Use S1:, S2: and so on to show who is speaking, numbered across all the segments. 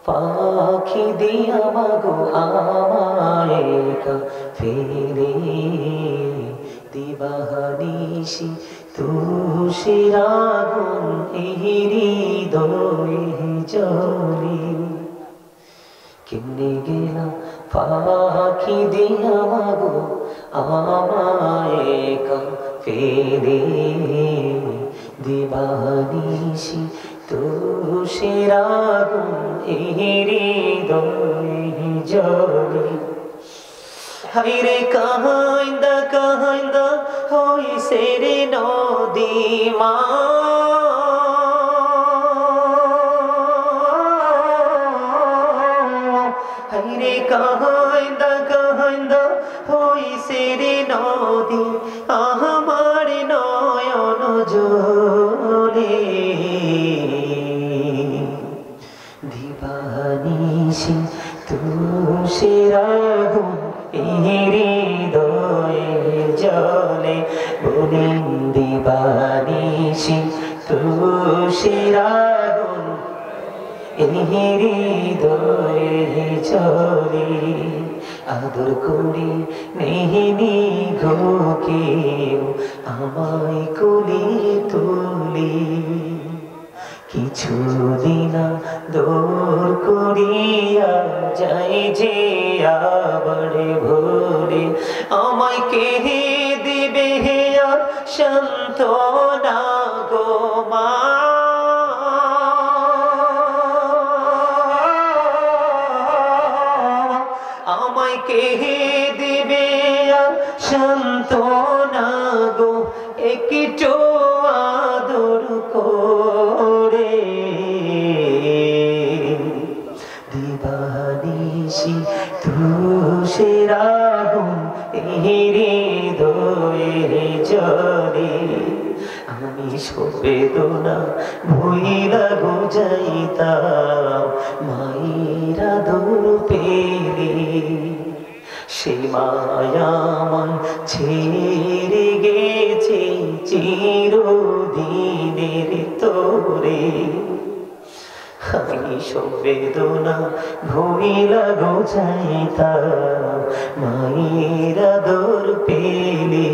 S1: পাখি দিয়া মাগো আমায় ফেলে দিবানিশি তুষের আগুন হৃদয়ে জ্বলে কেমনে গেলা পাখি দিয়া মাগো আমায় ফেলে দিবানিশি তুষের আগুন হৃদয়ে জ্বলে হায়রে কাহাইন্দা কাহাইন্দা হইছে রে নদী মা হায়রে কাহাইন্দা কাহাইন্দা হইছে রে নদী আমার নয়ন জলে দিবানিশি তুষের আগুন হৃদয়ে জ্বলে বলিন দিবানিশি তুষের আগুন হৃদয়ে জ্বলে আদর করি নেহিনি ঘোকে আমায় কোলে তুলি কিছুদিন দূর করিয়া যাই যে আবার ভোরে আমায় কে দিবে আর সান্ত্বনা গো মা আমায় কে দিবে আর সান্ত্বনা গো একটু আদর করে দিবানিশি তুষের আগুন হৃদয়ে জ্বলে আমি সবেদনা ভুইলা গো যাইতাম মায়ের আদর পেলে সে মায়াময় ছেড়ে গেছে চিরদিনের তোরে আমি সবেদনা ভুইলা গো যাইতাম মায়ের আদর পেলে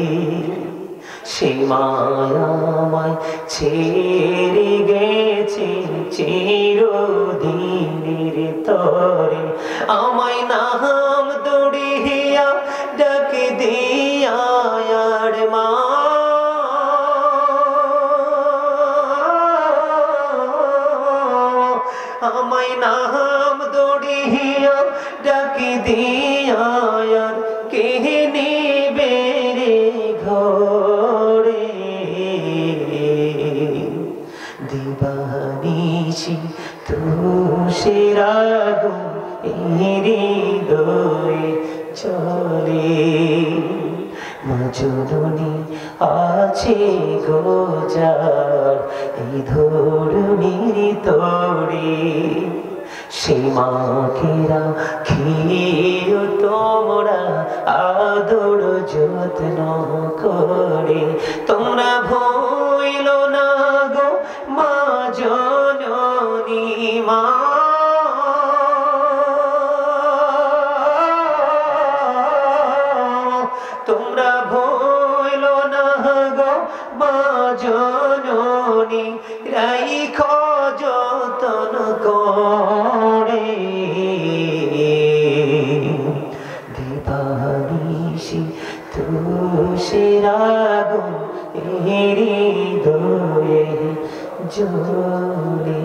S1: সে মায়াময় ছেড়ে গেছে চিরদিনের তরে আমায় নাম দড়িয়া ডাক দিয়া আর মা আমায় নাম দড়িয়া ডাক দিয়া আর কে নিবে রে ঘরে দিবানিশি তুষের আগুন হৃদয়ে জ্বলে মা জননী আছে গোজার এই ধরুনির তোরে সে মাকে রাখিও তোমরা আদর যত্ন করে তোমরা ভইল না গো মা জননী মা তোমরা ভইল না গো মা জননী রাইখো যতন করে দিবানিশি তুষের আগুন হৃদয়ে জ্বলে।